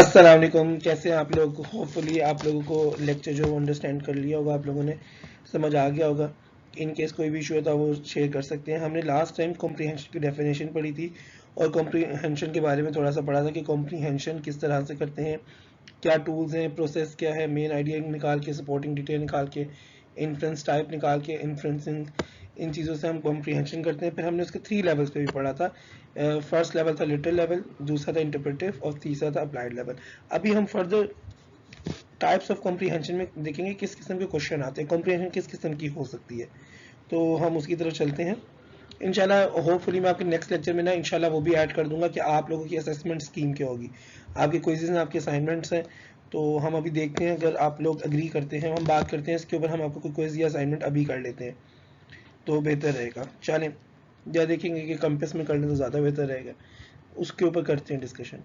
अस्सलाम वालेकुम। कैसे हैं आप लोग? होपफुली आप लोगों को लेक्चर जो अंडरस्टैंड कर लिया होगा, आप लोगों ने समझ आ गया होगा। इन केस कोई भी इशू है तो वो शेयर कर सकते हैं। हमने लास्ट टाइम कॉम्प्रीहेंशन की डेफिनेशन पढ़ी थी और कॉम्प्रीहेंशन के बारे में थोड़ा सा पढ़ा था कि कॉम्प्रीहेंशन किस तरह से करते हैं, क्या टूल्स हैं, प्रोसेस क्या है, मेन आइडिया निकाल के, सपोर्टिंग डिटेल निकाल के, इन्फ्रेंस टाइप निकाल के, इन्फ्रेंसिंग, इन चीज़ों से हम कॉम्प्रीहेंशन करते हैं। फिर हमने उसके 3 लेवल्स पे भी पढ़ा था। फर्स्ट लेवल था लिटल लेवल, दूसरा था इंटरप्रेटिव और तीसरा था अप्लाइड लेवल। अभी हम फर्दर टाइप्स ऑफ कॉम्प्रीहेंशन में देखेंगे किस किस्म के क्वेश्चन आते हैं, कॉम्प्रीहेंशन किस किस्म की हो सकती है। तो हम उसकी तरफ चलते हैं इंशाल्लाह। होपफुली मैं आपके नेक्स्ट लेक्चर में ना इंशाल्लाह वो भी ऐड कर दूंगा कि आप लोगों की असेसमेंट स्कीम क्या होगी। आपके क्विज़ेस हैं, आपके असाइनमेंट्स हैं, तो हम अभी देखते हैं। अगर आप लोग एग्री करते हैं, हम बात करते हैं इसके ऊपर, हम आपको कोई क्विज या असाइनमेंट अभी कर लेते हैं तो बेहतर रहेगा। चलें, या देखेंगे कि कंपेस में कर लें तो ज़्यादा बेहतर रहेगा, उसके ऊपर करते हैं discussion.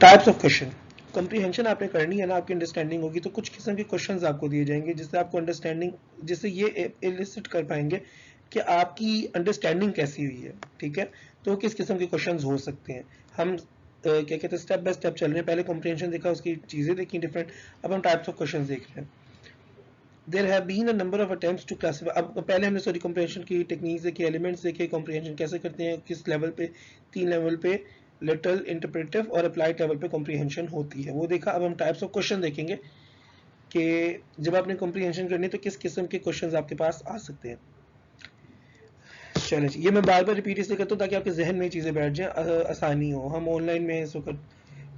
Types of question. Comprehension आपने करनी है ना, आपकी अंडरस्टैंडिंग होगी तो कुछ किस्म के क्वेश्चंस आपको दिए जाएंगे जिससे आपको अंडरस्टैंडिंग, जिससे ये इलिसिट कर पाएंगे कि आपकी अंडरस्टैंडिंग कैसी हुई है। ठीक है, तो किस किस्म के क्वेश्चंस हो सकते हैं। हम क्या कहते हैं, स्टेप बाय स्टेप चल रहे हैं। पहले कॉम्प्रीहेंशन देखा, उसकी चीज़ें देखी डिफरेंट, अब हम टाइप्स ऑफ क्वेश्चन देख रहे हैं। There have been a number of attempts to classify. अब पहले हमने सॉरी कॉम्प्रीहेंशन की टेक्निक्स देखी, एलिमेंट्स देखे, कॉम्प्रीहेंशन कैसे करते हैं, किस लेवल पे, 3 लेवल पे, लिटल, इंटरप्रेटिव और अप्लाइड लेवल पे कॉम्प्रीहेंशन होती है, वो देखा। अब हम टाइप्स ऑफ क्वेश्चन देखेंगे कि जब आपने कॉम्प्रीहेंशन करनी है तो किस किस्म के क्वेश्चंस आपके पास आ सकते हैं। चलें जी, ये मैं बार बार रिपीट इसलिए करता हूँ ताकि आपके जहन में चीज़ें बैठ जाएं, आसानी हो। हम ऑनलाइन में इस वक्त।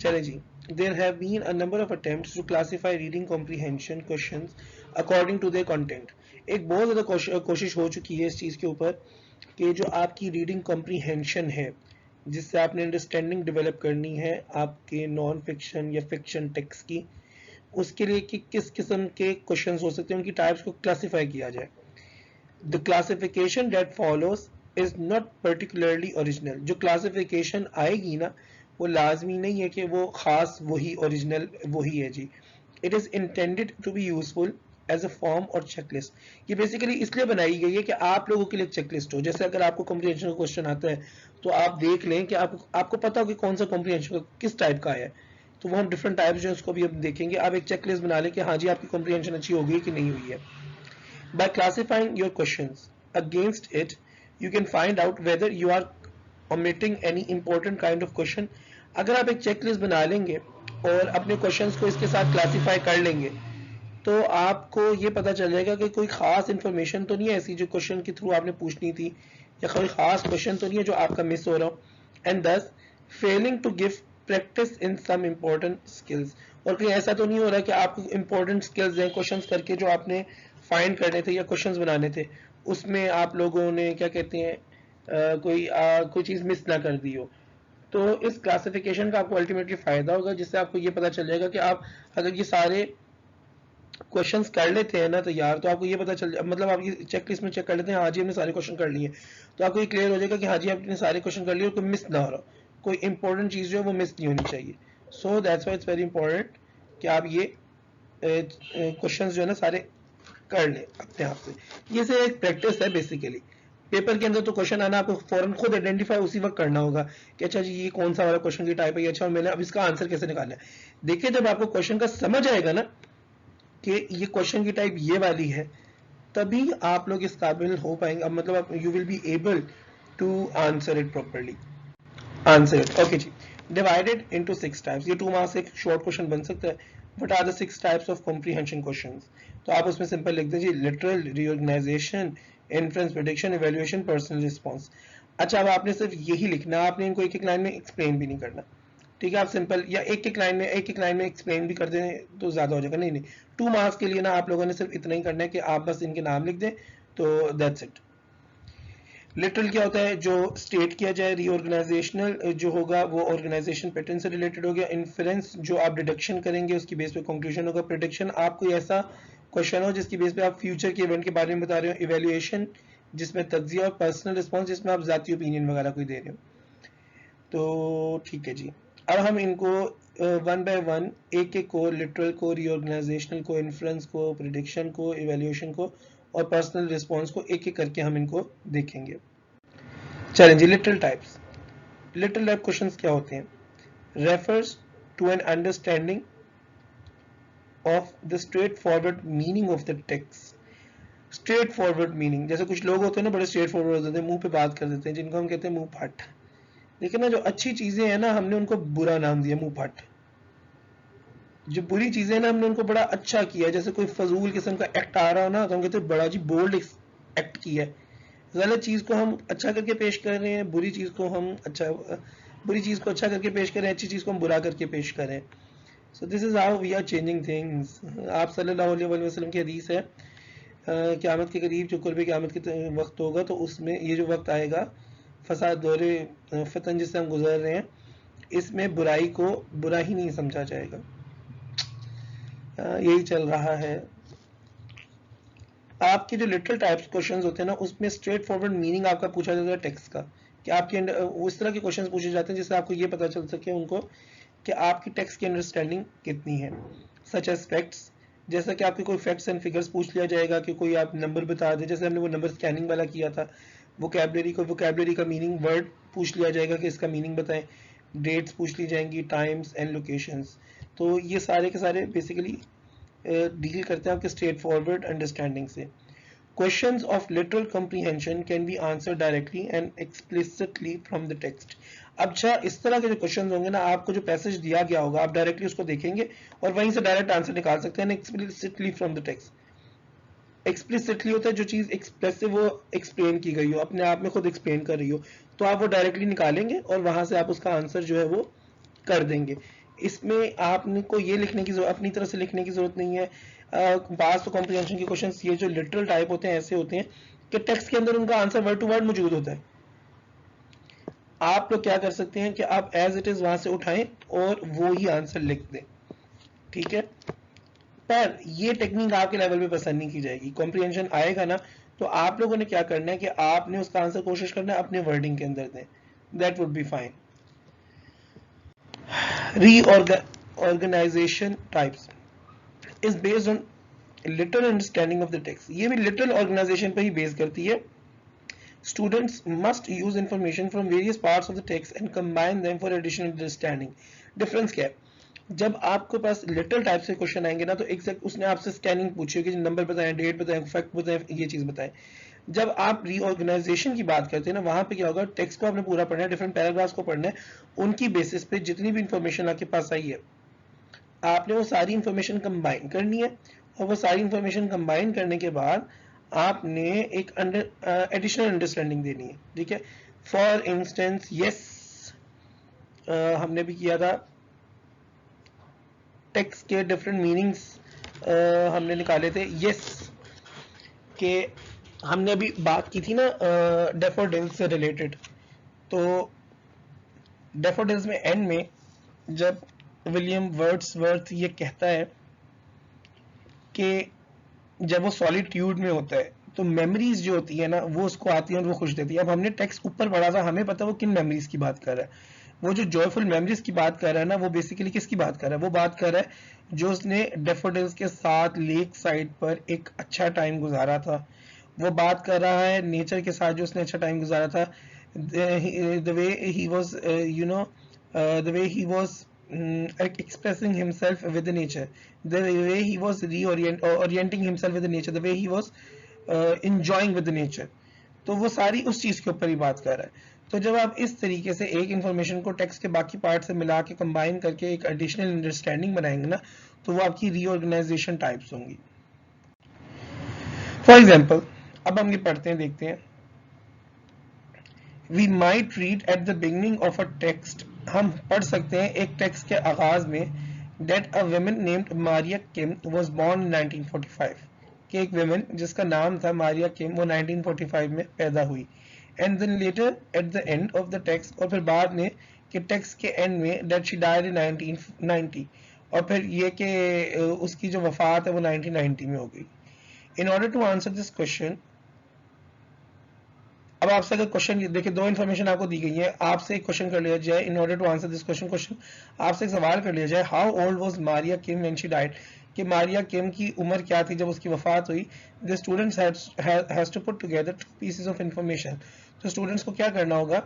चलें जी, there have been a number of attempts to classify reading comprehension questions according to their content. एक बहुत ज़्यादा कोशिश हो चुकी है इस चीज़ के ऊपर कि जो आपकी रीडिंग कॉम्प्रीहेंशन है, जिससे आपने अंडरस्टैंडिंग डेवलप करनी है आपके नॉन फिक्शन या फिक्शन टेक्स्ट की, उसके लिए कि किस किस्म के क्वेश्चंस हो सकते हैं, उनकी टाइप्स को क्लासिफाई किया जाए। The classification that follows is not particularly original. जो क्लासिफिकेशन आएगी ना, वो लाजमी नहीं है कि वो खास वही ओरिजिनल वही है जी। It is intended to be useful as a form और चेकलिस्ट। ये बेसिकली इसलिए बनाई गई है कि आप लोगों के लिए चेकलिस्ट हो। जैसे अगर आपको कॉम्प्रीहेंशन का क्वेश्चन आता है तो आप देख लें कि आपको पता हो कि कौन सा कॉम्प्रीहेंशन किस टाइप का है। तो वो हम डिफरेंट टाइप्स जो है उसको भी हम देखेंगे। आप एक चेकलिस्ट बना लें कि हाँ जी आपकी कॉम्प्रीहेंशन अच्छी हो गई कि नहीं हुई है। By classifying your questions against it, you can find out whether you are omitting any important kind of question. अगर आप एक चेकलिस्ट बना लेंगे और अपने क्वेश्चंस को इसके साथ क्लासीफाई कर लेंगे तो आपको ये पता चल जाएगा कि कोई खास इंफॉर्मेशन तो नहीं है ऐसी जो क्वेश्चन के थ्रू आपने पूछनी थी, या कोई खास क्वेश्चन तो नहीं है जो आपका मिस हो रहा हो। And this failing to give practice in some important skills. और कहीं ऐसा तो नहीं हो रहा कि आपको इम्पोर्टेंट स्किल्स हैं क्वेश्चंस करके जो आपने फाइंड करने थे या क्वेश्चंस बनाने थे, उसमें आप लोगों ने क्या कहते हैं कोई चीज़ मिस ना कर दी हो। तो इस क्लासिफिकेशन का आपको अल्टीमेटली फ़ायदा होगा, जिससे आपको ये पता चल जाएगा कि आप अगर ये सारे क्वेश्चंस कर लेते हैं ना तो यार, तो आपको ये पता चल, मतलब आप ये चेकलिस्ट में चेक कर लेते हैं, हाँ जी हमने सारे क्वेश्चन कर लिए, तो आपको ये क्लियर हो जाएगा कि हाँ जी आपने सारे क्वेश्चन कर लिए और कोई मिस ना हो रहा, कोई इंपॉर्टेंट चीज़ जो है वो मिस नहीं होनी चाहिए। So that's why it's very important कि आप ये क्वेश्चन जो है ना सारे कर लें अपने आप से। ये से एक प्रैक्टिस है बेसिकली। पेपर के अंदर तो क्वेश्चन आना आपको फौरन खुद आइडेंटिफाई उसी वक्त करना होगा कि अच्छा जी ये कौन सा वाला क्वेश्चन की टाइप है, अच्छा और मैंने अब इसका आंसर कैसे निकालना है। देखिए जब आपको क्वेश्चन का समझ आएगा ना कि ये क्वेश्चन की टाइप ये वाली है, तभी आप लोग इस काबिल हो पाएंगे। अब मतलब you will be able to answer it properly. Answer it okay जी। Divided into 6 types. ये 2 मार्क्स एक शॉर्ट क्वेश्चन बन सकता है। What are the 6 types of comprehension questions? तो आप उसमें सिंपल लिख दीजिए literal, reorganisation, inference, prediction, evaluation, personal response. अच्छा, अब आपने सिर्फ यही लिखना, आपने इनको एक एक लाइन में एक्सप्लेन भी नहीं करना। ठीक है, आप सिंपल या एक एक लाइन में एक्सप्लेन भी कर दें तो ज्यादा हो जाएगा। नहीं नहीं, 2 मार्क्स के लिए ना आप लोगों ने सिर्फ इतना ही करना है कि आप बस इनके नाम लिख दें, तो दैट्स इट। लिटरल क्या होता है? जो स्टेट किया जाए। रीऑर्गेनाइजेशनल जो होगा वो ऑर्गेनाइजेशन पैटर्न से रिलेटेड हो गया। इन्फ्रेंस जो आप डिडक्शन करेंगे उसकी बेस पे कंक्लूजन होगा। प्रेडिक्शन आप कोई ऐसा क्वेश्चन हो जिसकी बेस पे आप फ्यूचर के इवेंट के बारे में बता रहे हो। इवैल्यूएशन जिसमें तज्जिया, और पर्सनल रिस्पॉन्स जिसमें आप जाती ओपिनियन वगैरह कोई दे रहे हो। तो ठीक है जी, अब हम इनको वन बाय वन एक एक को, लिटरल को, रीऑर्गेनाइजेशनल को, इन्फ्रेंस को, प्रिडिक्शन को, इवैल्यूएशन को और पर्सनल रिस्पॉन्स को एक एक करके हम इनको देखेंगे। चलें जी, literal types. Literal type questions क्या होते हैं? Refers to an understanding of the straightforward meaning of the text. Straight forward meaning, जैसे कुछ लोग होते हैं ना बड़े स्ट्रेट फॉरवर्ड होते हैं, मुंह पे बात कर देते हैं, जिनको हम कहते हैं मुंह फट। लेकिन ना जो अच्छी चीजें हैं ना हमने उनको बुरा नाम दिया, मुंह फट। जो बुरी चीजें ना हमने उनको बड़ा अच्छा किया, जैसे कोई फजूल किस्म का एक्ट आ रहा हो ना तो हम कहते हैं बड़ा जी बोल्ड एक्ट किया है। गलत चीज को हम अच्छा करके पेश कर रहे हैं, बुरी चीज को हम बुरी चीज को अच्छा करके पेश कर रहे हैं, अच्छी चीज को हम बुरा करके पेश कर रहे हैं। So this is how we are changing things. आप सल्लल्लाहु अलैहि वसल्लम की हदीस है, क़यामत के करीब जो कुर्ब क़यामत के वक्त होगा तो उसमें ये जो वक्त आएगा फसाद दौरे फतन जिससे हम गुजर रहे हैं, इसमें बुराई को बुरा ही नहीं समझा जाएगा। यही चल रहा है। आपके जो लिटरल टाइप्स क्वेश्चंस होते हैं ना उसमें स्ट्रेट फॉरवर्ड मीनिंग आपका पूछा जाता है टेक्स्ट का, कि आपके उस तरह के क्वेश्चंस पूछे जाते हैं जिससे आपको ये पता चल सके उनको कि आपकी टेक्स्ट की अंडरस्टैंडिंग कितनी है। सच एज फैक्ट्स, जैसा कि आपके कोई फैक्ट्स एंड फिगर्स पूछ लिया जाएगा कि कोई आप नंबर बता दें, जैसे हमने वो नंबर स्कैनिंग वाला किया था। वोकैबुलरी का मीनिंग वर्ड पूछ लिया जाएगा कि इसका मीनिंग बताएं। डेट्स पूछ ली जाएंगी, टाइम्स एंड लोकेशंस। तो ये सारे के सारे बेसिकली डील करते हैं आपके स्ट्रेट फॉरवर्ड अंडरस्टैंडिंग से। Questions of literal comprehension can be answered directly and explicitly from the text. अच्छा, इस तरह के जो क्वेश्चन होंगे ना, आपको जो पैसेज दिया गया होगा आप डायरेक्टली उसको देखेंगे और वहीं से डायरेक्ट आंसर निकाल सकते हैं। Explicitly from the text. Explicitly होता है जो चीज एक्सप्रेसिव वो एक्सप्लेन की गई हो, अपने आप में खुद एक्सप्लेन कर रही हो, तो आप वो डायरेक्टली निकालेंगे और वहां से आप उसका आंसर जो है वो कर देंगे। इसमें आपको ये लिखने की अपनी तरह से लिखने की जरूरत नहीं है। पास्ट और कॉम्प्रिहेंशन के क्वेश्चंस ये जो लिटरल टाइप होते हैं ऐसे होते हैं कि टेक्स्ट के अंदर उनका आंसर वर्ड टू वर्ड मौजूद होता है। आप लोग क्या कर सकते हैं कि आप एज इट इज वहां से उठाएं और वो ही आंसर लिख दें, ठीक है। पर ये टेक्निक आपके लेवल पे पसंद नहीं की जाएगी। कॉम्प्रिहेंशन आएगा ना तो आप लोगों ने क्या करना है कि आपने उसका आंसर कोशिश करना है अपने वर्डिंग के अंदर दें, that would be fine. Reorganization types is based on literal understanding of the text. ये भी literal organization पे ही बेस करती है। Students must use information from various parts of the text and combine them for additional understanding. Difference क्या है? जब आपके पास literal type से क्वेश्चन आएंगे ना तो एग्जैक्ट उसने आपसे स्कैनिंग पूछी होगी, नंबर बताएं, डेट बताएं, फैक्ट बताएं, ये चीज बताएं। जब आप रीऑर्गेनाइजेशन की बात करते हैं ना, वहां पे क्या होगा, टेक्स्ट को आपने पूरा पढ़ना है, डिफरेंट पैराग्राफ्स को पढ़ना है, उनकी बेसिस पे जितनी भी इंफॉर्मेशन आपके पास आई है आपने वो सारी इंफॉर्मेशन कंबाइन करनी है, और वो सारी इंफॉर्मेशन कंबाइन करने के बाद आपने एक एडिशनल अंडरस्टैंडिंग देनी है, ठीक है। फॉर इंस्टेंस यस, हमने भी किया था, टेक्स्ट के डिफरेंट मीनिंग्स हमने निकाले थे। यस के हमने अभी बात की थी ना डैफोडिल्स से रिलेटेड। तो डैफोडिल्स में एंड में जब विलियम वर्ड्सवर्थ ये कहता है कि जब वो सॉलिट्यूड में होता है तो मेमोरीज जो होती है ना वो उसको आती है और वो खुश देती है। अब हमने टेक्स्ट ऊपर पढ़ा था, हमें पता है वो किन मेमोरीज की बात कर रहा है। वो जो जॉयफुल मेमोरीज की बात कर रहा है ना, वो बेसिकली किसकी बात कर रहा है? वो बात कर रहा है जो उसने डैफोडिल्स के साथ लेक साइड पर एक अच्छा टाइम गुजारा था। वो बात कर रहा है नेचर के साथ जो उसने अच्छा टाइम गुजारा था। The way he was the way he was expressing himself with the nature, the way he was orienting himself with the nature, the way he was enjoying with the nature. तो वो सारी उस चीज के ऊपर ही बात कर रहा है। तो जब आप इस तरीके से एक इंफॉर्मेशन को टेक्स्ट के बाकी पार्ट से मिला के कंबाइन करके एक एडिशनल अंडरस्टैंडिंग बनाएंगे ना, तो वो आपकी रीऑर्गेनाइजेशन टाइप्स होंगी। फॉर एग्जाम्पल, अब हम ये पढ़ते हैं, देखते हैं। We might read at the beginning of a text, हम पढ़ सकते हैं एक टेक्स्ट के आगाज में, that a woman named Maria Kim was born in 1945, कि एक woman जिसका नाम था मारिया किम वो 1945 में पैदा हुई। And then later at the end of the text, और फिर बाद में कि टेक्स्ट के एंड में that she died in 1990, और फिर ये कि उसकी जो वफात है वो 1990 में हो गई। In order to answer this question, अब आपसे अगर क्वेश्चन देखिए, दो इन्फॉर्मेशन आपको दी गई है, आपसे एक क्वेश्चन कर लिया जाए। In order to answer this question आपसे एक सवाल कर लिया जाए, how old was Maria Kim when she died, कि मारिया किम की उम्र क्या थी जब उसकी वफात हुई। The students has to put together two pieces of information. तो स्टूडेंट्स को क्या करना होगा,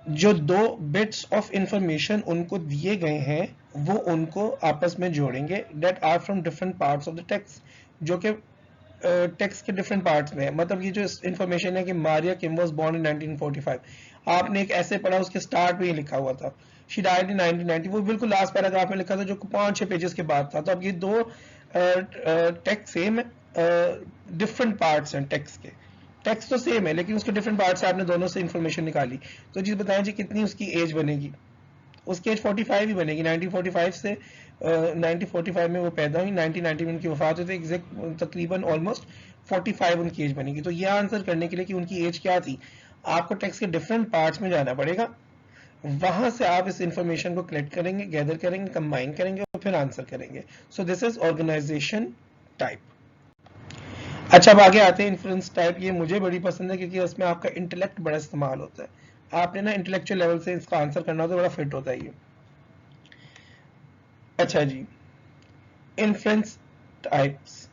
जो 2 बिट्स ऑफ इंफॉर्मेशन उनको दिए गए हैं वो उनको आपस में जोड़ेंगे, that are from different parts of the text, जो कि टेक्स्ट के डिफरेंट पार्ट्स में है। मतलब ये जो इंफॉर्मेशन है कि Maria Kim was born in 1945, आपने एक ऐसे पढ़ा, उसके स्टार्ट में ये लिखा हुआ था शी डाइड इन 1990, वो बिल्कुल लास्ट पैराग्राफ में लिखा था जो 5-6 पेजेस के बाद था। तो अब ये 2 टेक्स्ट सेम है, डिफरेंट पार्ट्स हैं टेक्स्ट के, टेक्स्ट तो सेम है लेकिन उसके डिफरेंट पार्ट्स से आपने दोनों से इंफॉर्मेशन निकाली। तो जी बताएं जी कितनी उसकी एज बनेगी? उसकी एज 45 ही बनेगी। 1945 से 1945 में वो पैदा हुई, 1990 में उनकी वफात हुई थी, एग्जैक्ट तकरीबन ऑलमोस्ट 45 उनकी एज बनेगी। तो ये आंसर करने के लिए कि उनकी एज क्या थी, आपको टेक्स्ट के डिफरेंट पार्ट्स में जाना पड़ेगा, वहां से आप इस इंफॉर्मेशन को कलेक्ट करेंगे, गैदर करेंगे, कंबाइन करेंगे और फिर आंसर करेंगे। So this is organisation type. अच्छा अब आगे आते हैं इन्फ्लुएंस टाइप। ये मुझे बड़ी पसंद है क्योंकि उसमें आपका इंटेलेक्ट बड़ा इस्तेमाल होता है, आपने ना इंटेलेक्चुअल लेवल से इसका आंसर करना होता है, बड़ा फिट होता है ये। अच्छा जी, influence types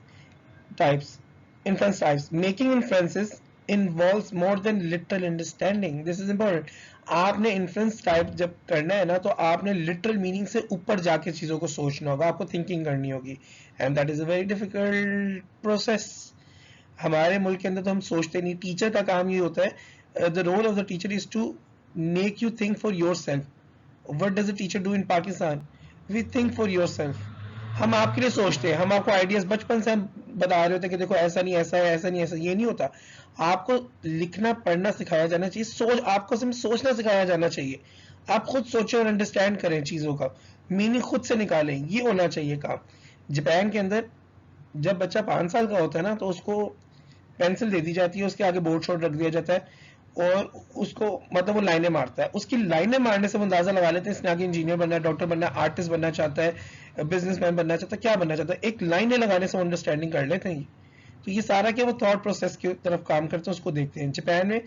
influence types making influences involves more than literal understanding, this is important. आपने इन्फ्लुएंस टाइप जब करना है ना तो आपने लिटरल मीनिंग से ऊपर जाके चीजों को सोचना होगा, आपको थिंकिंग करनी होगी, and that is a very difficult process. हमारे मुल्क के अंदर तो हम सोचते नहीं, टीचर का काम ये होता है, the role of the teacher is to make you think for yourself. What does a teacher do in Pakistan? We think for yourself, हम आपके लिए सोचते हैं, हम आपको आइडियाज बचपन से हम बता रहे होते हैं कि देखो ऐसा नहीं ऐसा है, ऐसा नहीं ऐसा, ये नहीं होता। आपको लिखना पढ़ना सिखाया जाना चाहिए, आपको सिर्फ सोचना सिखाया जाना चाहिए। आप खुद सोचें और अंडरस्टैंड करें चीजों का मीनिंग, खुद से निकालें, ये होना चाहिए काम। जापान के अंदर जब बच्चा 5 साल का होता है ना तो उसको पेंसिल दे दी जाती है, उसके आगे बोर्ड शॉर्ट रख दिया जाता है और उसको मतलब वो लाइनें मारता है। उसकी लाइनें मारने से वो अंदाजा लगा लेते हैं इसने आगे इंजीनियर बनना है, डॉक्टर बनना है, आर्टिस्ट बनना चाहता है, बिजनेसमैन बनना चाहता है, क्या बनना चाहता है। एक लाइनें लगाने से वो अंडरस्टैंडिंग कर लेते हैं। तो ये सारा क्या वो थॉट प्रोसेस की तरफ काम करते हैं, उसको देखते हैं। जापान में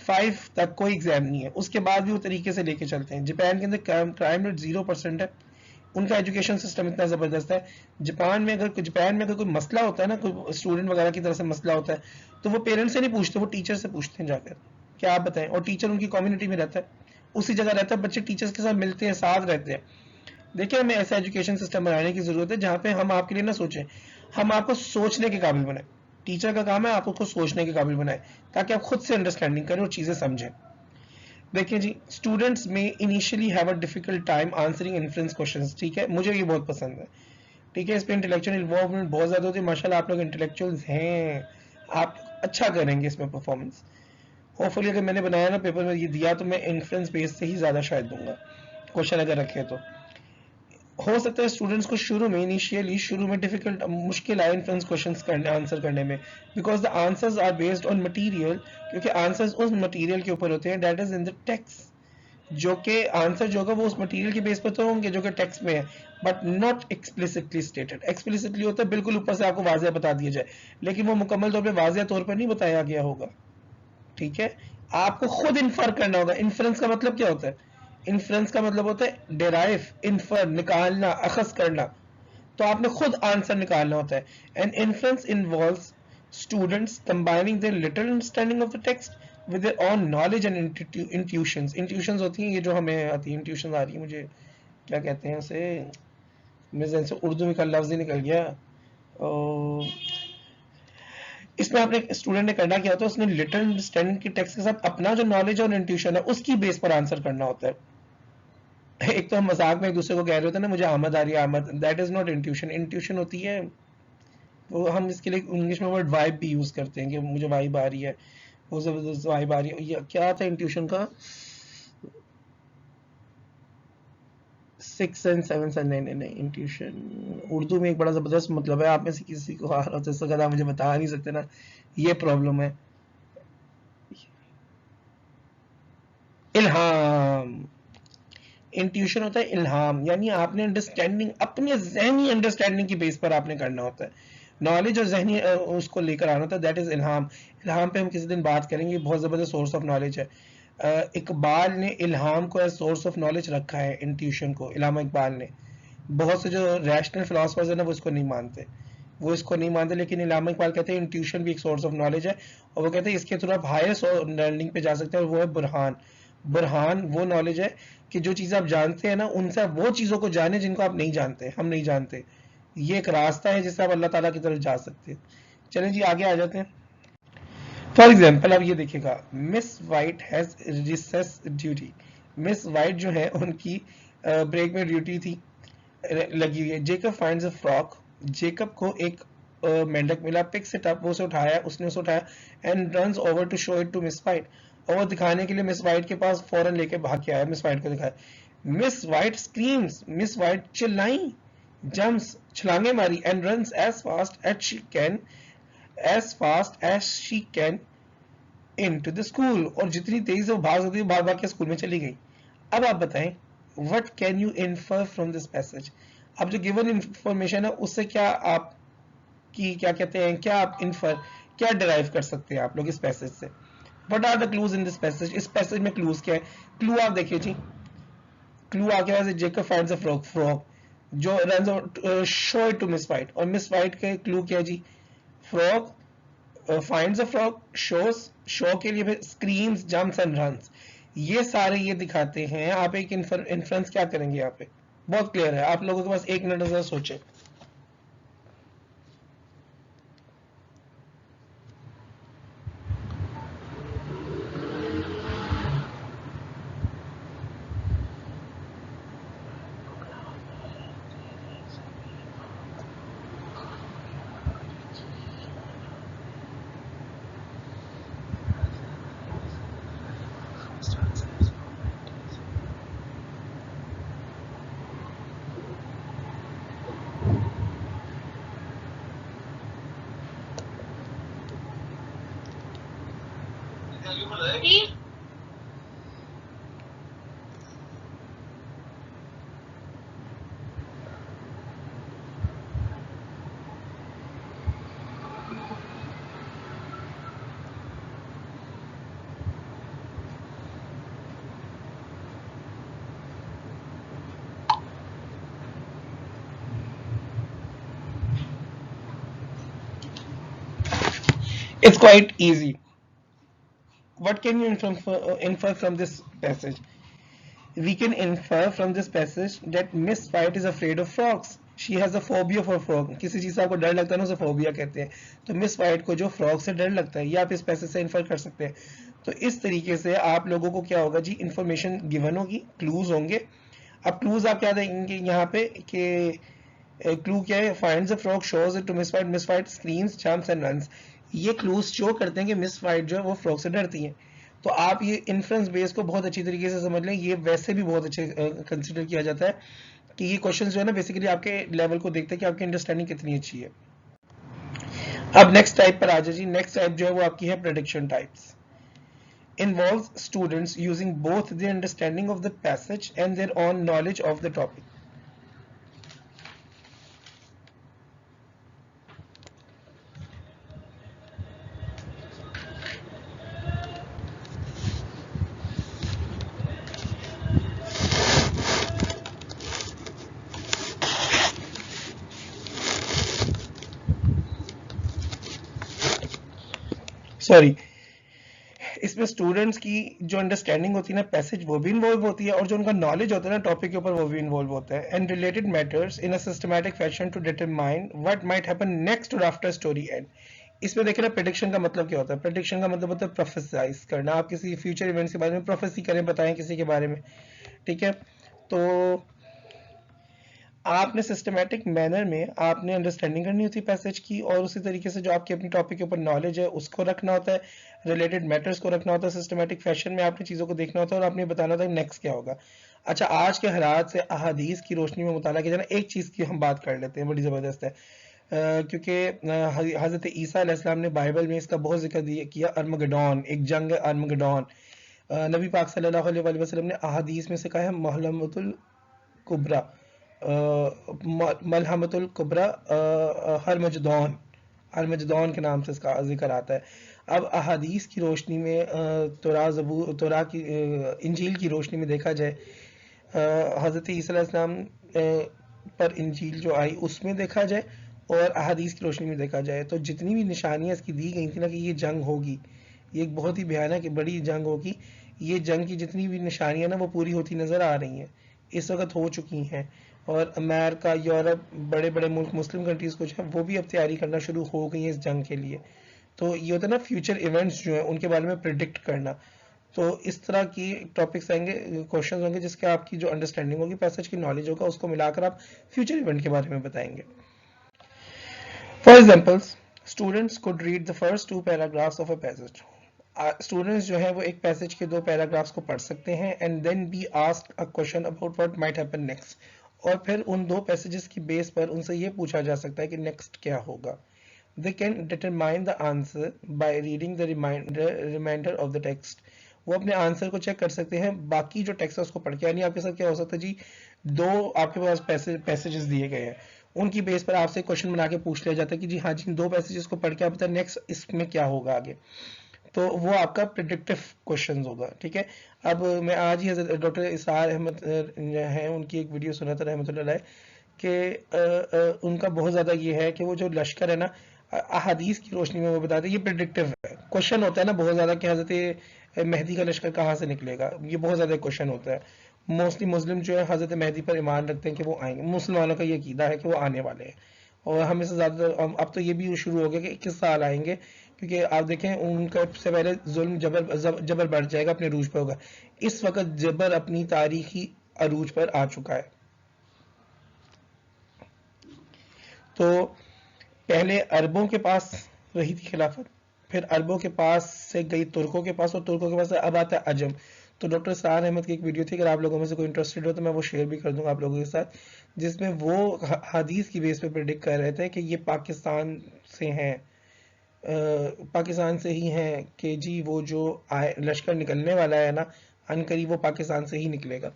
5 तक कोई एग्जाम नहीं है, उसके बाद भी वो तरीके से लेके चलते हैं। जापान के अंदर क्राइम रेट 0% है, उनका एजुकेशन सिस्टम इतना जबरदस्त है। जापान में अगर कोई मसला होता है ना, कोई स्टूडेंट वगैरह की तरफ से मसला होता है तो वो पेरेंट्स से नहीं पूछते, वो टीचर से पूछते हैं जाकर, क्या आप बताएं। और टीचर उनकी कम्युनिटी में रहता है, उसी जगह रहता है, बच्चे टीचर्स के साथ मिलते हैं, साथ रहते हैं। देखिए हमें ऐसा एजुकेशन सिस्टम बनाने की जरूरत है जहाँ पे हम आपके लिए ना सोचें, हम आपको सोचने के काबिल बनाए। टीचर का काम है आपको खुद सोचने के काबिल बनाए ताकि आप खुद से अंडरस्टैंडिंग करें और चीजें समझें। देखिए जी, स्टूडेंट्स में initially have a difficult time answering influence questions, ठीक है, मुझे ये बहुत पसंद है, ठीक है। इस पे इंटेलेक्चुअल इन्वॉल्वमेंट बहुत ज्यादा होती है, माशाल्लाह आप लोग इंटेलेक्चुअल्स हैं, आप अच्छा करेंगे इसमें परफॉर्मेंस। होपफुली अगर मैंने बनाया ना पेपर में ये दिया तो मैं इन्फ्लुएंस बेस से ही ज्यादा शायद दूंगा क्वेश्चन अगर रखे तो। हो सकता है स्टूडेंट्स को शुरू में डिफिकल्ट मुश्किल आए इन्फ्लुएंस क्वेश्चंस करने आंसर करने में, because the answers are based on material, क्योंकि आंसर्स उस मटेरियल के ऊपर होते हैं that is in the text, जो कि आंसर जो होगा वो उस मटेरियल के बेस पर तो होंगे जो कि टेक्स्ट में है, but not explicitly stated. Explicitly होता है बिल्कुल ऊपर से आपको वाज़ेह बता दिया जाए, लेकिन वो मुकम्मल तौर पे वाज़ेह तौर पर नहीं बताया गया होगा, ठीक है। आपको खुद इन्फर करना होगा। इन्फ्रेंस का मतलब क्या होता है? इन्फ्रेंस का मतलब होता है डेराइव, इन्फर निकालना, अखज करना। तो आपने खुद आंसर निकालना होता है। And inference involves students combining their literal understanding of the text with their own knowledge and intuitions. Intuitions होती हैं ये जो हमें आती है, इंट्यूशंस आ रही है मुझे, क्या कहते हैं उसे, मेरे जहन से उर्दू में का लफ्ज ही निकल गया। इसमें आपने स्टूडेंट ने करना क्या होता है, उसने लिटिल अंडरस्टैंडिंग की टेक्स्ट के साथ अपना जो नॉलेज और इंट्यूशन है उसकी बेस पर आंसर करना होता है। एक तो हम मजाक में एक दूसरे को कह रहे होते हैं ना, मुझे आमद आ रही है आमद, that is not intuition. Intuition होती है वो, हम इसके लिए इंग्लिश में वर्ड वाइब भी यूज करते हैं कि मुझे वाइब आ रही है, वो जबरदस्त वाइब आ रही है। ये क्या था इंट्यूशन का? 6 एंड 7 से नहीं इंट्यूशन उर्दू में एक बड़ा जबरदस्त मतलब है, आप में से किसी को आ रहा हो तो मुझे बता नहीं सकते ना, ये प्रॉब्लम है। इल्हाम, इंट्यूशन होता है इल्हाम, यानी आपने अंडरस्टैंडिंग अपने जहनी अंडरस्टैंडिंग की बेस पर आपने करना होता है, नॉलेज और जहनी उसको लेकर आना होता है, दैट इज इल्हाम। इल्हाम पे हम किसी दिन बात करेंगे, बहुत जबरदस्त सोर्स ऑफ नॉलेज है। इकबाल ने इल्हाम को एज सोर्स ऑफ नॉलेज रखा है, इंट्यूशन को, इल्हाम इकबाल ने। बहुत से जो रैशनल फिलोसफर्स है ना वो इसको नहीं मानते, लेकिन इल्हाम इकबाल कहते हैं इंट्यूशन भी एक सोर्स ऑफ नॉलेज है, और वो कहते हैं इसके थ्रू आप हायर लर्निंग पे जा सकते हैं, और वो है बुरहान। बुरहान वो नॉलेज है कि जो चीज़ें आप जानते हैं ना, उनसे आप वो चीज़ों को जाने जिनको आप नहीं जानते, हम नहीं जानते। ये एक रास्ता है जिससे आप अल्लाह ताला की तरफ जा सकते हैं। चलें जी, आगे आ जाते हैं। फॉर एग्जाम्पल आप ये देखिएगा, miss white has recess duty. Miss white जो है उनकी ब्रेक में ड्यूटी थी लगी हुई है। Jacob finds a frock. Jacob को एक मेंढक मिला। पिक्स इट अप, वो उसे उठाया, उसने उसे उठाया and runs over to show it to Miss White. और वो दिखाने के लिए मिस वाइट के पास फौरन लेके भाग के आया, मिस वाइट को दिखाया। Miss White screams, Miss White चिल्लाई, जम्प्स छलांगे मारी, and runs as fast as she can into the school। और जितनी तेजी से वो भाग सकती है भाग भाग के स्कूल में चली गई। अब आप बताएं, what can you infer from this passage। अब जो given information है उससे क्या आप की क्या कहते हैं, क्या आप infer, क्या derive कर सकते हैं आप लोग इस पैसेज से। what are the clues in this passage। इस पैसेज में clues क्या है। clue आप देखिए जी, clue आपके पास है Jacob finds a frog, frog जो runs show it to Miss White, और Miss White के clue क्या है जी, frog finds a frog, shows, show के लिए फिर screams, jumps and runs। ये सारे ये दिखाते हैं। आप एक इन्फ्रेंस क्या करेंगे यहाँ पे, बहुत क्लियर है। आप लोगों के पास 1 मिनट जरा सोचें। It's quite easy. What can you infer from this passage? We can infer from this passage that Miss White is afraid of frogs. She has a phobia for frog। किसी चीज से आपको डर लगता है ना, उसे फोबिया कहते हैं। तो मिस वाइट को जो फ्रॉग से डर लगता है, ये आप इस पैसेज से इन्फर कर सकते हैं। तो इस तरीके से आप लोगों को क्या होगा जी, इंफॉर्मेशन गिवन होगी, क्लूज होंगे। अब क्लूज आप क्या देंगे यहाँ पे कि क्लू क्या है, finds the frog, shows it to Miss White screams, jumps and runs. ये क्लूज शो करते हैं कि मिस वाइट जो है वो फ्रॉग से डरती हैं। तो आप ये इन्फ्रेंस बेस को बहुत अच्छी तरीके से समझ लें। ये वैसे भी बहुत अच्छे कंसिडर किया जाता है कि ये क्वेश्चन जो है ना, बेसिकली आपके लेवल को देखते हैं कि आपकी अंडरस्टैंडिंग कितनी अच्छी है। अब नेक्स्ट टाइप पर आ जाए जी। नेक्स्ट टाइप जो है वो आपकी है prediction types. Involves students using both their understanding of the passage and their own knowledge of the topic। Sorry, इसमें स्टूडेंट्स की जो अंडरस्टैंडिंग होती है ना पैसेज, वो भी इन्वॉल्व होती है, और जो उनका नॉलेज होता है ना टॉपिक के ऊपर, वो भी इन्वॉल्व होता है। And related matters in a systematic fashion to determine what might happen next और आफ्टर स्टोरी एंड। इसमें देखिए ना, प्रेडिक्शन का मतलब क्या होता है। प्रेडिक्शन का मतलब होता है प्रोफेसाइज करना। आप किसी फ्यूचर इवेंट्स के बारे में प्रोफेसी करें, बताएं किसी के बारे में, ठीक है। तो आपने सिस्टमैटिक मैनर में आपने अंडरस्टैंडिंग करनी होती है पैसेज की, और उसी तरीके से जो आपकी अपनी टॉपिक के ऊपर नॉलेज है उसको रखना होता है, रिलेटेड मैटर्स को रखना होता है। सिस्टमैटिक फैशन में आपने चीज़ों को देखना होता है और आपने बताना होता है नेक्स्ट क्या होगा। अच्छा, आज के हालात से अहादीस की रोशनी में मुताला किया जाना, एक चीज़ की हम बात कर लेते हैं, बड़ी ज़बरदस्त है। क्योंकि हज़रत ईसा अलैहिस्सलाम ने बाइबल में इसका बहुत जिक्र किया, अर्मगडॉन, एक जंग अर्मगडॉन। नबी पाक सल्लल्लाहु अलैहि वसल्लम ने अहादीस में से कहा है महलमतुल कुबरा, मलहमतुल कुबरा, हरमजदौन, हरमजदौन के नाम से इसका जिक्र आता है। अब अहादीस की रोशनी में, तोरा की, इंजील की रोशनी में देखा जाए, हज़रत ईसा अलैहिस्सलाम पर इंजील जो आई उसमें देखा जाए, और अहादीस की रोशनी में देखा जाए, तो जितनी भी निशानियाँ इसकी दी गई थी ना कि ये जंग होगी, ये एक बहुत ही भयानक बड़ी जंग होगी, ये जंग की जितनी भी निशानियां ना वो पूरी होती नज़र आ रही हैं, इस वक्त हो चुकी हैं। और अमेरिका, यूरोप, बड़े बड़े मुल्क, मुस्लिम कंट्रीज़ कुछ हैं, वो भी अब तैयारी करना शुरू हो गई हैं इस जंग के लिए। तो ये होता है ना फ्यूचर इवेंट्स जो हैं उनके बारे में प्रिडिक्ट करना। तो इस तरह की टॉपिक्स आएंगे, क्वेश्चंस होंगे, जिसके आपकी जो अंडरस्टैंडिंग होगी, पैसेज की नॉलेज होगा, उसको मिलाकर आप फ्यूचर इवेंट के बारे में बताएंगे। For examples, students could read the first 2 paragraphs of a passage. Students जो है वो एक पैसेज के 2 पैराग्राफ्स को पढ़ सकते हैं and then be asked a question about what might happen next. और फिर उन 2 पैसेजेस की बेस पर उनसे ये पूछा जा सकता है कि नेक्स्ट क्या होगा। They can determine the answer by reading the remainder of the text. वो अपने आंसर को चेक कर सकते हैं बाकी जो टेक्स्ट है उसको पढ़ के। यानी आपके साथ क्या हो सकता है जी, 2 आपके पास पैसेजेस दिए गए हैं, उनकी बेस पर आपसे क्वेश्चन बना के पूछ लिया जाता है कि जी हाँ जी, 2 पैसेजेस को पढ़ के आप बताएं नेक्स्ट इसमें क्या होगा आगे। तो वो आपका प्रिडिक्टिव क्वेश्चन होगा। ठीक है, अब मैं आज ही डॉक्टर इसरार अहमद है, उनकी एक वीडियो सुना था रहमतुल्लाह अलैह कि उनका बहुत ज़्यादा ये है कि वो जो लश्कर है ना, अहादीस की रोशनी में वो बताते हैं ये प्रिडिक्टिव है। क्वेश्चन होता है ना बहुत ज़्यादा कि हज़रत मेहदी का लश्कर कहाँ से निकलेगा, ये बहुत ज़्यादा क्वेश्चन होता है। मोस्टली मुस्लिम जो है हज़रत मेहदी पर ईमान रखते हैं कि वो आएंगे, मुसलमानों का ये अकीदा है कि वो आने वाले हैं। और हमें से ज़्यादा अब तो ये भी शुरू हो गया कि 21 साल आएंगे, क्योंकि आप देखें उनका से पहले जुल्म जबर बढ़ जाएगा, अपने अरूज पर होगा। इस वक्त जबर अपनी तारीखी अरूज पर आ चुका है। तो पहले अरबों के पास रही थी खिलाफत, फिर अरबों के पास से गई तुर्कों के पास, और तुर्कों के पास से अब आता है अजम। तो डॉक्टर सरार अहमद की एक वीडियो थी, अगर आप लोगों में से कोई इंटरेस्टेड हो तो मैं वो शेयर भी कर दूंगा आप लोगों के साथ, जिसमें वो हदीस की बेस पे प्रेडिक्ट कर रहे थे कि ये पाकिस्तान से हैं, पाकिस्तान से ही हैं, कि जी वो जो लश्कर निकलने वाला है ना अनकरीब, वो पाकिस्तान से ही निकलेगा।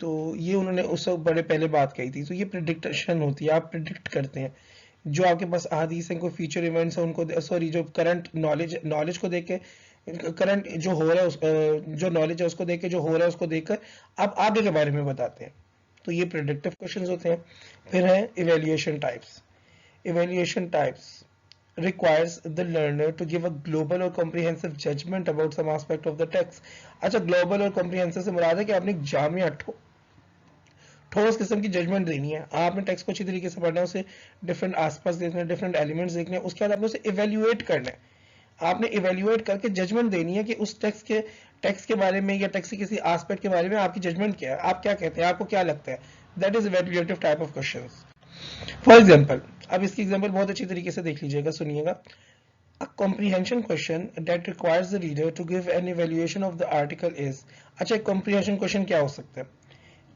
तो ये उन्होंने उस वक्त बड़े पहले बात कही थी। तो ये प्रिडिक्शन होती है, आप प्रिडिक्ट करते हैं। जो आपके पास अहादीस हैं, कोई फ्यूचर इवेंट्स हैं उनको, सॉरी जो करंट नॉलेज को देख के, करंट जो हो रहा है जो नॉलेज है उसको देख के, जो हो रहा है उसको देखकर आप आगे के बारे में बताते हैं। तो ये प्रिडिक्टिव क्वेश्चंस होते हैं। फिर है evaluation types. Evaluation types requires the learner to give a global or comprehensive judgment about some aspect of the text. अच्छा, global और comprehensive से मुराद है कि आपने जामिया ठोस किस्म की जजमेंट देनी है। आपने टेक्स्ट को अच्छी तरीके से पढ़ना है, उसे डिफरेंट आसपास देखना है, डिफरेंट एलिमेंट्स देखने हैं, उसके बाद आपने उसे इवेल्युएट करना है। आपने इवेल्युएट करके जजमेंट देनी है कि उस टेक्स्ट के बारे में या टेक्स्ट के किसी एस्पेक्ट के बारे में आपकी जजमेंट क्या है, आप क्या कहते हैं, आपको क्या लगता है। That is evaluative type of questions. For example, अब इसकी एग्जाम्पल बहुत अच्छी तरीके से देख लीजिएगा, सुनिएगा। A comprehension question that requires the reader to give an evaluation of the article is। अच्छा, comprehension question क्या हो सकता है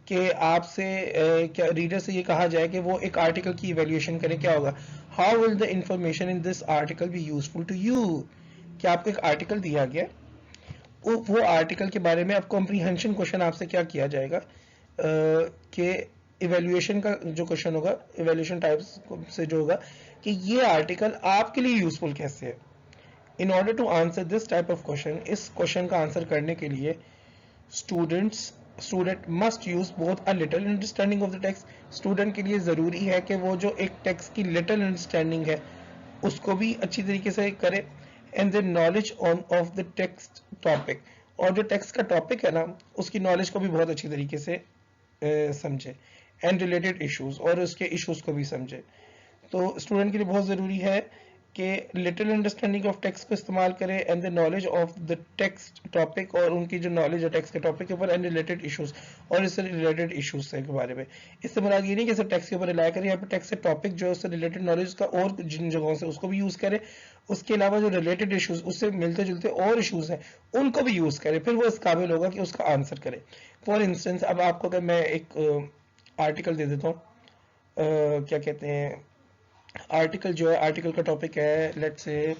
कि आपसे क्या रीडर से ये कहा जाए कि वो एक आर्टिकल की इवेल्युएशन करे, क्या होगा, how will the information in this article be useful to you. क्या आपको एक आर्टिकल दिया गया, वो आर्टिकल के बारे में अब कॉम्प्रीहेंशन क्वेश्चन आपसे क्या किया जाएगा कि इवेल्युएशन का जो क्वेश्चन होगा, इवेल्युएशन टाइप्स से जो होगा कि ये आर्टिकल आपके लिए यूजफुल कैसे है। In order to answer this type of question, इस क्वेश्चन का आंसर करने के लिए student must use both a literal understanding of the text. Student के लिए जरूरी है कि वो जो एक टेक्स्ट की लिटिल अंडरस्टैंडिंग है उसको भी अच्छी तरीके से करे, and the knowledge of the text topic, और जो टेक्स्ट का टॉपिक है ना उसकी नॉलेज को भी बहुत अच्छी तरीके से समझे, एंड रिलेटेड इश्यूज, और उसके इश्यूज को भी समझे। तो स्टूडेंट के लिए बहुत ज़रूरी है कि लिटिल अंडरस्टैंडिंग ऑफ टेक्स्ट को इस्तेमाल करें, and the knowledge of the text topic, और उनकी जो नॉलेज है टेक्स्ट के टॉपिक के ऊपर, एंड रिलेटेड इश्यूज, और इससे रिलेटेड इश्यूज के बारे में। इससे मुराद ये नहीं कि सिर्फ टेक्स्ट के ऊपर रिलाई करें, यहाँ पर टेक्स्ट से टॉपिक जो है उससे रिलेटेड नॉलेज का और जिन जगहों से उसको भी यूज़ करें, उसके अलावा जो रिलेटेड इश्यूज उससे मिलते जुलते और इश्यूज हैं उनको भी यूज़ करें, फिर वो इस काबिल होगा कि उसका आंसर करे। फॉर इंस्टेंस, अब आपको अगर मैं एक आर्टिकल दे देता हूँ, क्या कहते हैं, आर्टिकल जो है, आर्टिकल का टॉपिक है लेट्स से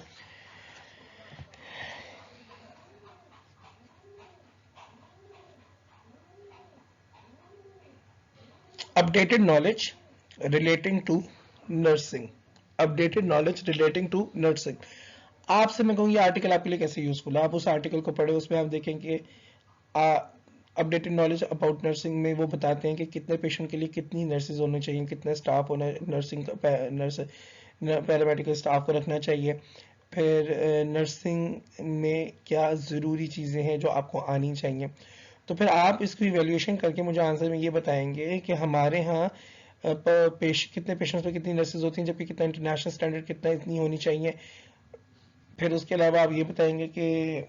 updated knowledge relating to nursing. Updated knowledge relating to nursing. आपसे मैं कहूँ ये आर्टिकल आपके लिए कैसे यूजफुल है, आप उस आर्टिकल को पढ़े, उसमें आप देखेंगे अपडेटेड नॉलेज अबाउट नर्सिंग में वो बताते हैं कि कितने पेशेंट के लिए कितनी नर्सेज होने चाहिए, कितने स्टाफ होना, नर्सिंग का नर्स पैरामेडिकल स्टाफ को रखना चाहिए, फिर नर्सिंग में क्या ज़रूरी चीज़ें हैं जो आपको आनी चाहिए। तो फिर आप इसको इवैल्यूएशन करके मुझे आंसर में ये बताएंगे कि हमारे यहाँ कितने पेशेंट्स पे कितनी नर्सेज होती हैं, जबकि कितना इंटरनेशनल स्टैंडर्ड कितना इतनी होनी चाहिए। फिर उसके अलावा आप ये बताएंगे कि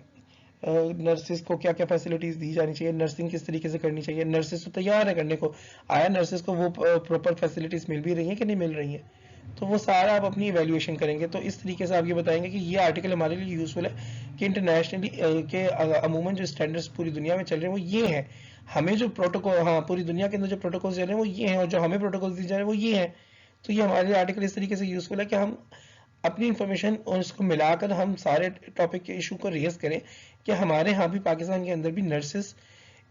नर्सेज को क्या क्या फैसिलिटीज़ दी जानी चाहिए, नर्सिंग किस तरीके से करनी चाहिए, नर्सेज तो तैयार है करने को, आया नर्सेज को वो प्रॉपर फैसिलिटीज़ मिल भी रही हैं कि नहीं मिल रही हैं। तो वो सारा आप अपनी इवैल्यूएशन करेंगे। तो इस तरीके से आप ये बताएंगे कि ये आर्टिकल हमारे लिए यूज़फुल है कि इंटरनेशनली के अमूमन जो स्टैंडर्ड्स पूरी दुनिया में चल रहे हैं वो ये हैं, हमें जो प्रोटोकॉल, हाँ पूरी दुनिया के अंदर जो प्रोटोकॉल चल रहे हैं वो ये हैं, और जो हमें प्रोटोकॉल दिए जा रहे हैं वो ये हैं। तो ये हमारे लिए आर्टिकल इस तरीके से यूज़फुल है कि हम अपनी इंफॉर्मेशन और उसको मिलाकर हम सारे टॉपिक के इशू को रेज करें कि हमारे यहाँ भी पाकिस्तान के अंदर भी नर्सेस,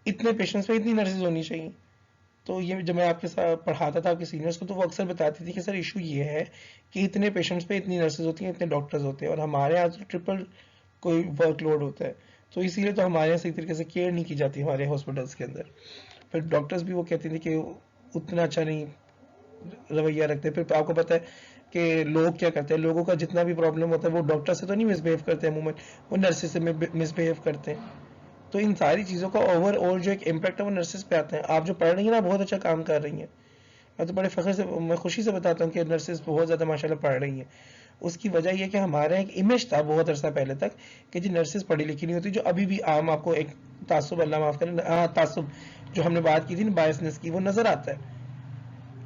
इतने पेशेंट्स पे इतनी नर्सेज होनी चाहिए। तो ये जब मैं आपके साथ पढ़ाता था आपके सीनियर्स को, तो वो अक्सर बताती थी कि सर इशू ये है कि इतने पेशेंट्स पे इतनी नर्सेज होती हैं, इतने डॉक्टर्स होते हैं, और हमारे यहाँ तो ट्रिपल कोई वर्कलोड होता है। तो इसीलिए तो हमारे यहाँ सही तरीके से केयर नहीं की जाती हमारे हॉस्पिटल्स के अंदर। फिर डॉक्टर्स भी वो कहते थे कि उतना अच्छा नहीं रवैया रखते। फिर आपको पता है कि लोग क्या करते हैं, लोगों का जितना भी प्रॉब्लम होता है वो डॉक्टर से तो नहीं मिसबिहेव करते हैं अमूमन, वो नर्सेज से मिसबिहेव करते हैं। तो इन सारी चीज़ों का ओवरऑल जो एक इम्पैक्ट है वो नर्सेज पे आता है। आप जो पढ़ रही हैं ना, बहुत अच्छा काम कर रही हैं। मैं तो बड़े फ़ख्र से, मैं खुशी से बताता हूँ कि नर्सेज बहुत ज़्यादा माशाल्लाह पढ़ रही हैं। उसकी वजह यह कि हमारा एक इमेज था बहुत अरसा पहले तक कि जी नर्सेज पढ़ी लिखी नहीं होती, जो अभी भी आम आपको एक तासुब, अल्लाह माफ़ करें, हाँ तासुब जो हमने बात की थी ना बायसनेस की, वो नज़र आता है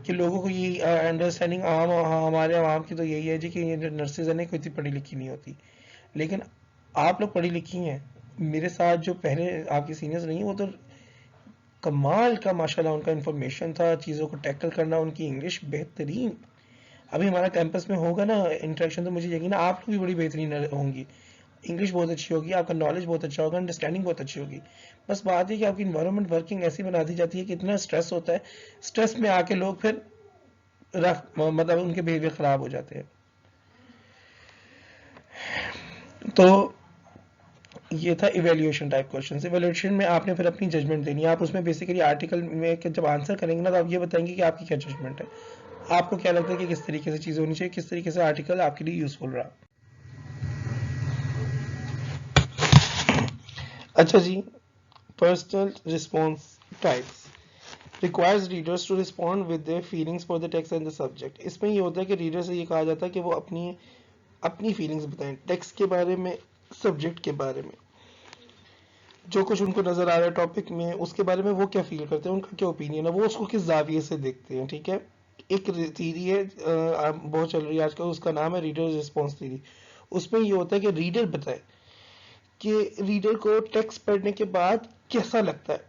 कि लोगों को ये अंडरस्टैंडिंग आम, हमारे आवाम की तो यही है जी कि ये नर्सेज है ना कोई पढ़ी लिखी नहीं होती। लेकिन आप लोग पढ़ी लिखी हैं, मेरे साथ जो पहले आपकी सीनियर्स नहीं, वो तो कमाल का माशाल्लाह उनका इंफॉर्मेशन था, चीज़ों को टैकल करना, उनकी इंग्लिश बेहतरीन। अभी हमारा कैंपस में होगा ना इंटरेक्शन, तो मुझे यकीन है आप लोग भी बड़ी बेहतरीन होंगी, इंग्लिश बहुत अच्छी होगी, आपका नॉलेज बहुत अच्छा होगा, अंडरस्टैंडिंग बहुत अच्छी होगी। बस बात है कि आपकी इन्वायरमेंट वर्किंग ऐसी बना दी जाती है कि इतना स्ट्रेस होता है, स्ट्रेस में आके लोग फिर मतलब उनके बिहेवियर ख़राब हो जाते हैं। तो ये था इवेल्यूएशन टाइप क्वेश्चन। इवेल्यूएशन में आपने फिर अपनी जजमेंट देनी है। आप उसमें बेसिकली आर्टिकल में जब आंसर करेंगे ना, तो आप ये बताएंगे कि आपकी क्या जजमेंट है, आपको क्या लगता है कि किस तरीके से चीज़ होनी चाहिए, किस तरीके से आर्टिकल आपके लिए यूजफुल रहा। अच्छा जी, personal response types requires readers to respond with their feelings for the text and the subject. इसमें ये होता है कि रीडर से ये कहा जाता है कि वो अपनी अपनी फीलिंग्स बताएं टेक्स्ट के बारे में, सब्जेक्ट के बारे में, जो कुछ उनको नजर आ रहा है टॉपिक में, उसके बारे में वो क्या फील करते हैं, उनका क्या ओपिनियन है, वो उसको किस जाविये से देखते हैं। ठीक है, एक थीरी है बहुत चल रही है आजकल, उसका नाम है रीडर रिस्पॉन्स थीरी। उसमें ये होता है कि रीडर बताए कि रीडर को टेक्स्ट पढ़ने के बाद कैसा लगता है,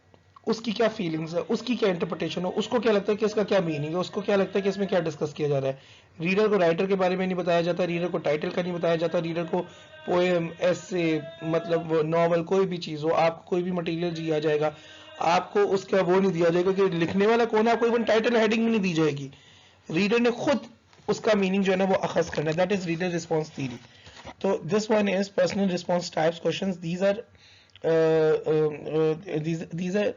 उसकी क्या फीलिंग्स है, उसकी क्या इंटरप्रिटेशन हो, उसको क्या लगता है कि इसका क्या मीनिंग है, उसको क्या लगता है कि इसमें क्या डिस्कस किया जा रहा है। रीडर को राइटर के बारे में नहीं बताया जाता, रीडर को टाइटल का नहीं बताया जाता, रीडर को पोएम, ऐसे, मतलब नॉवल, कोई भी चीज़ हो, आपको कोई भी मटेरियल दिया जाएगा, आपको उसका वो नहीं दिया जाएगा कि लिखने वाला कौन है, आपको इवन टाइटल हेडिंग भी नहीं दी जाएगी। रीडर ने खुद उसका मीनिंग जो है ना वो अखज़ करना है। That is reader response theory. तो this one is personal response types questions. These are these are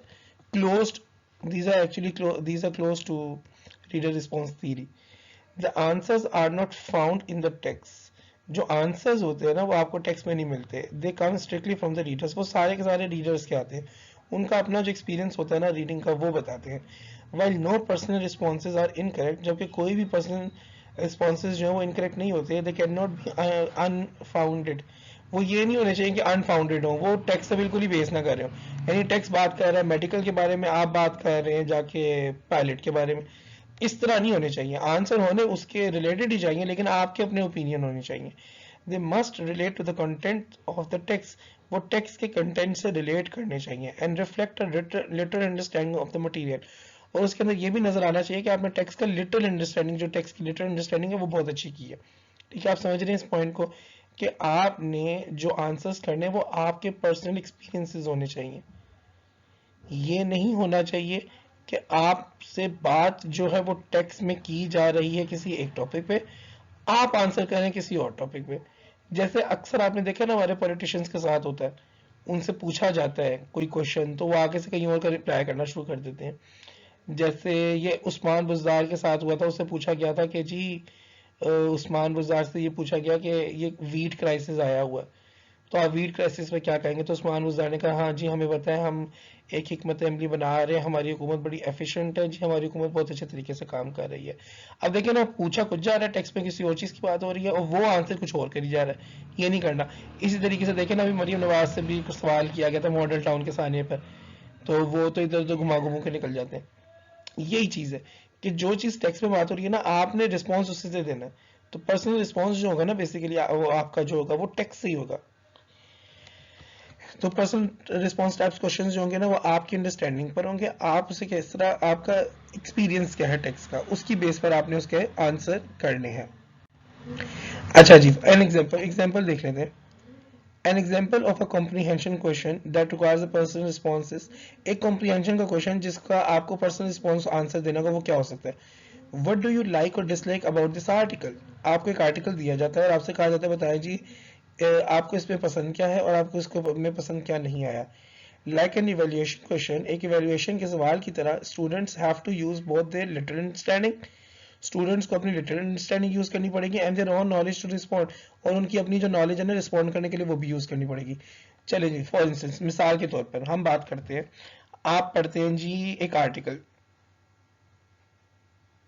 closed, these are close to reader response theory. The answers are not found in the text. जो answers होते हैं ना वो आपको text में नहीं मिलते, दे कम स्ट्रिक्टली फ्रॉम द रीडर्स। वो सारे के सारे रीडर्स के आते हैं, उनका अपना जो एक्सपीरियंस होता है ना रीडिंग का वो बताते हैं। While no personal responses are incorrect, जबकि कोई भी पर्सनल रिस्पॉन्सेज जो है वो इनकरेक्ट नहीं होते, they can not be unfounded. वो ये नहीं होने चाहिए कि अनफाउंडेड हो, वो टेक्स्ट से बिल्कुल ही बेस ना कर रहे हो। यानी टेक्स्ट बात कर रहा है मेडिकल के बारे में, आप बात कर रहे हैं जाके पायलट के बारे में, इस तरह नहीं होने चाहिए। आंसर होने उसके रिलेटेड ही चाहिए, लेकिन आपके अपने ओपिनियन होने चाहिए। They must relate to the content of the text, वो टेक्स्ट के कंटेंट से रिलेट करने चाहिए, and reflect literal understanding of the material. और उसके अंदर ये भी नजर आना चाहिए कि आपने टेक्स्ट का लिटरल अंडरस्टैंडिंग, जो टेक्स्ट की लिटरल अंडरस्टैंडिंग है वो बहुत अच्छी की है। ठीक है, आप समझ रहे हैं इस पॉइंट को कि आपने जो आंसर्स करने हैं वो आपके पर्सनल एक्सपीरियंसेस होने चाहिए। ये नहीं होना चाहिए कि आपसे बात जो है वो टेक्स्ट में की जा रही है किसी एक टॉपिक पे, आप आंसर करें किसी और टॉपिक पे। जैसे अक्सर आपने देखा ना हमारे पॉलिटिशियंस के साथ होता है, उनसे पूछा जाता है कोई क्वेश्चन तो वो आगे से कहीं और का रिप्लाई करना शुरू कर देते हैं। जैसे ये उस्मान बुज़दार के साथ हुआ था, उससे पूछा गया था कि जी उस्मान बुज़दार से ये पूछा गया कि ये वीट क्राइसिस आया हुआ है, तो आप वीट क्राइसिस में क्या कहेंगे? तो उस्मान बुज़दार ने कहा हाँ जी हमें पता है, हम एक हिकमत अमली बना रहे हैं, हमारी हुकूमत बड़ी एफिशिएंट है जी, हमारी हुकूमत बहुत अच्छे तरीके से काम कर रही है। अब देखिए ना, पूछा कुछ जा रहा है, टेक्स्ट में किसी और चीज़ की बात हो रही है और वो आंसर कुछ और करी जा रहा है, ये नहीं करना। इसी तरीके से देखें ना, अभी मरीम नवाज से भी कुछ सवाल किया गया था मॉडल टाउन के सामने पर, तो वो तो इधर उधर घुमा घुमा के निकल जाते हैं। यही चीज़ है कि जो चीज़ टेक्स्ट में बात हो रही है ना, आपने रिस्पॉन्स उससे से देना है। तो पर्सनल रिस्पॉन्स जो होगा ना, बेसिकली वो आपका जो होगा वो टेक्स्ट से ही होगा। तो पर्सनल रिस्पॉन्स टाइप्स क्वेश्चंस जो होंगे ना, वो आपकी अंडरस्टैंडिंग पर होंगे, आप उसे किस तरह, आपका एक्सपीरियंस क्या है टेक्स्ट का, उसकी बेस पर आपने उसके आंसर करने हैं। अच्छा जी, एन एग्जांपल देख लेते हैं। An example of a comprehension question that requires a personal responses. एक कॉम्प्रीहेंशन का क्वेश्चन जिसका आपको पर्सनल रिस्पॉन्स आंसर देना होगा, वो क्या हो सकता है? व्हाट डू यू लाइक और डिसलाइक अबाउट दिस आर्टिकल। आपको एक आर्टिकल दिया जाता है और आपसे कहा जाता है बताएं जी आपको इसमें पसंद क्या है और आपको इसको में पसंद क्या नहीं आया। लाइक एन इवेल्युएशन क्वेश्चन, एक इवेल्युएशन के सवाल की तरह, students have to use both their literal understanding, students को अपनी लिटरल अंडरस्टैंडिंग यूज करनी पड़ेगी and their own knowledge to respond, और उनकी अपनी जो नॉलेज है ना रिस्पॉन्ड करने के लिए वो भी यूज करनी पड़ेगी। चले जी, फॉर इंस्टेंस मिसाल के तौर पर हम बात करते हैं, आप पढ़ते हैं जी एक आर्टिकल,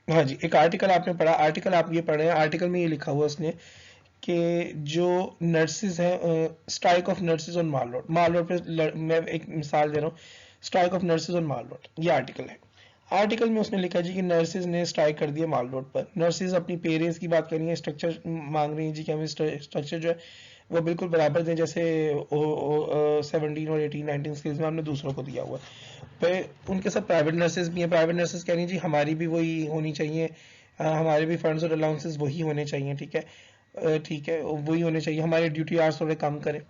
हाँ जी एक आर्टिकल आपने पढ़ा, आर्टिकल आप ये पढ़ रहे हैं, आर्टिकल में ये लिखा हुआ उसने कि जो नर्सिस हैं, strike off nurses on mall road, mall road पे मैं एक मिसाल दे रहा हूँ, strike off nurses on mall road, ये आर्टिकल है। आर्टिकल में उसने लिखा जी कि नर्सिस ने स्ट्राइक कर दिया माल रोड पर, नर्सिस अपनी पे रेज की बात कर रही है, स्ट्रक्चर मांग रही है जी कि हमें स्ट्रक्चर जो है वो बिल्कुल बराबर दें जैसे 17 और 18-19 स्किल्स में हमने दूसरों को दिया हुआ है। फिर उनके साथ प्राइवेट नर्सेज भी हैं, प्राइवेट नर्सेज कह रही हैं जी हमारी भी वही होनी चाहिए, हमारे भी फंड्स और अलाउंसेस वही होने चाहिए, ठीक है, ठीक है वही होने चाहिए, हमारे ड्यूटी आवर्स थोड़े कम करें।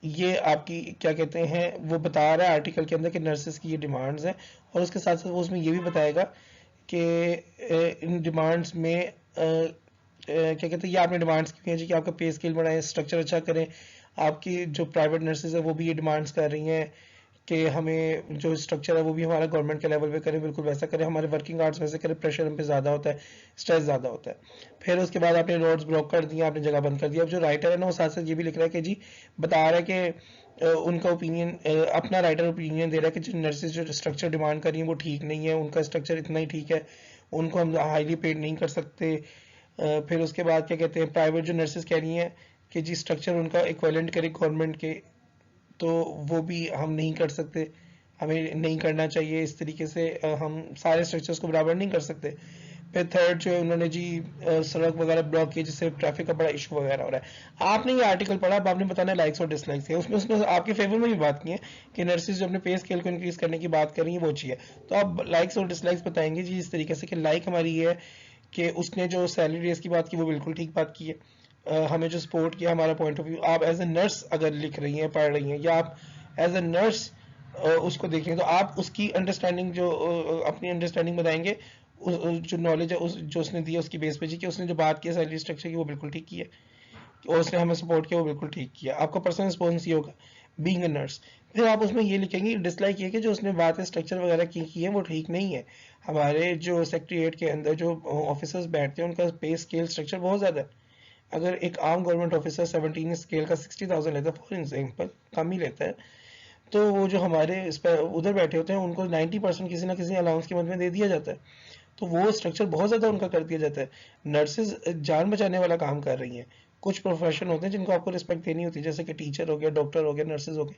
ये आपकी क्या कहते हैं, वो बता रहा है आर्टिकल के अंदर कि नर्सेज की ये डिमांड्स हैं, और उसके साथ साथ वो उसमें ये भी बताएगा कि इन डिमांड्स में क्या कहते हैं, ये आपने डिमांड्स की हैं जी कि आपका पे स्केल बढ़ाएं, स्ट्रक्चर अच्छा करें। आपकी जो प्राइवेट नर्सेज है वो भी ये डिमांड्स कर रही हैं कि हमें जो स्ट्रक्चर है वो भी हमारा गवर्नमेंट के लेवल पे करें, बिल्कुल वैसा करें, हमारे वर्किंग आवर्स वैसे करें, प्रेशर हम पे ज़्यादा होता है, स्ट्रेस ज़्यादा होता है। फिर उसके बाद आपने रोड्स ब्लॉक कर दिया, आपने जगह बंद कर दिया। अब जो राइटर है ना वो साथ साथ ये भी लिख रहा है कि जी बता रहा है कि उनका ओपिनियन, अपना राइटर ओपिनियन दे रहा है कि जो नर्सेज जो स्ट्रक्चर डिमांड कर रही है वो ठीक नहीं है, उनका स्ट्रक्चर इतना ही ठीक है, उनको हम हाईली पेड नहीं कर सकते। फिर उसके बाद क्या कहते हैं, प्राइवेट जो नर्सेज कह रही हैं कि जी स्ट्रक्चर उनका इक्विवेलेंट करे गवर्नमेंट के, तो वो भी हम नहीं कर सकते, हमें नहीं करना चाहिए इस तरीके से, हम सारे स्ट्रक्चर्स को बराबर नहीं कर सकते। फिर थर्ड जो है उन्होंने जी सड़क वगैरह ब्लॉक की जिससे ट्रैफिक का बड़ा इशू वगैरह हो रहा है। आपने ये आर्टिकल पढ़ा, अब आपने बताना लाइक्स और डिसलाइक्स है, उसमें उसने आपके फेवर में भी बात की है कि नर्सेज जो अपने पे स्केल को इंक्रीज करने की बात कर रही है वो चाहिए, तो आप लाइक्स और डिसलाइक्स बताएंगे जी इस तरीके से कि लाइक हमारी ये है कि उसने जो सैलरी रेस की बात की वो बिल्कुल ठीक बात की है, हमें जो सपोर्ट किया, हमारा पॉइंट ऑफ व्यू, आप एज ए नर्स अगर लिख रही हैं, पढ़ रही हैं, या आप एज ए नर्स उसको देखें तो आप उसकी अंडरस्टैंडिंग जो अपनी अंडरस्टैंडिंग बताएंगे, जो नॉलेज है उस जो उसने दिया उसकी बेस पे जी कि उसने जो बात की सैलरी स्ट्रक्चर की वो बिल्कुल ठीक की है, और उसने हमें सपोर्ट किया वो बिल्कुल ठीक किया। आपका पर्सनल रिस्पॉन्स ये होगा बीइंग अ नर्स। फिर आप उसमें ये लिखेंगे डिसलाइक ये कि जो उसने बातें स्ट्रक्चर वगैरह की है वो ठीक नहीं है, हमारे जो सेक्रेटरीट के अंदर जो ऑफिसर्स बैठते हैं उनका पे स्केल स्ट्रक्चर बहुत ज़्यादा है। अगर एक आम गवर्नमेंट ऑफिसर 17 स्केल का 60,000 लेता है फॉर एग्जाम्पल, कम ही लेता है, तो वो जो हमारे इस पर उधर बैठे होते हैं उनको 90% किसी ना किसी अलाउंस के मद में दे दिया जाता है, तो वो स्ट्रक्चर बहुत ज़्यादा उनका कर दिया जाता है। नर्सेज जान बचाने वाला काम कर रही हैं, कुछ प्रोफेशन होते हैं जिनको आपको रिस्पेक्ट देनी होती है, जैसे कि टीचर हो गया, डॉक्टर हो गया, नर्सेज हो गया,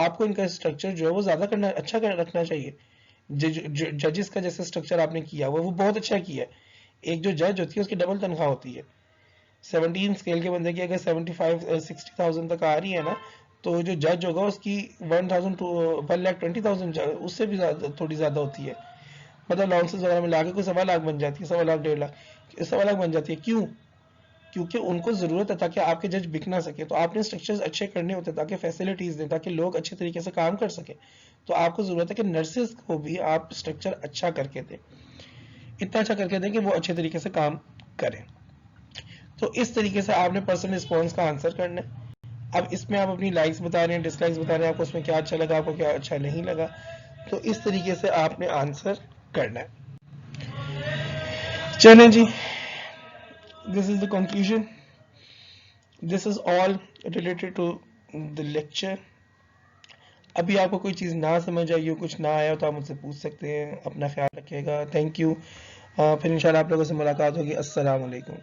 आपको इनका स्ट्रक्चर जो है वो ज़्यादा करना अच्छा रखना चाहिए। जजेस का जैसे स्ट्रक्चर आपने किया हुआ वो बहुत अच्छा किया है, एक जो जज होती है उसकी डबल तनख्वाह होती है। 17 स्केल के बंदे की अगर 75-60,000 तक आ रही है ना, तो जो जज होगा उसकी 1,20,000 उससे भी थोड़ी ज्यादा होती है, मतलब अलाउंसेस वगैरह मिला के कोई 1.25 लाख बन जाती है, 1.25 1.5 लाख, 1.25 लाख बन जाती है। क्यों? क्योंकि उनको जरूरत है ताकि आपके जज बिक ना सके, तो आपने स्ट्रक्चर्स अच्छे करने होते हैं ताकि फैसिलिटीज दें, ताकि लोग अच्छे तरीके से काम कर सके। तो आपको जरूरत है कि नर्सेज को भी आप स्ट्रक्चर अच्छा करके दें, इतना अच्छा करके दें कि वो अच्छे तरीके से काम करें। तो इस तरीके से आपने पर्सनल रिस्पॉन्स का आंसर करना है। अब इसमें आप अपनी लाइक्स बता रहे हैं, डिसलाइक्स बता रहे हैं, आपको उसमें क्या अच्छा लगा, आपको क्या अच्छा नहीं लगा, तो इस तरीके से आपने आंसर करना है। चलें जी, this is the conclusion, this is all related to the lecture. अभी आपको कोई चीज़ ना समझ आई हो, कुछ ना आया हो, तो आप मुझसे पूछ सकते हैं। अपना ख्याल रखिएगा, थैंक यू। फिर इंशाल्लाह आप लोगों से मुलाकात होगी। अस्सलाम वालेकुम।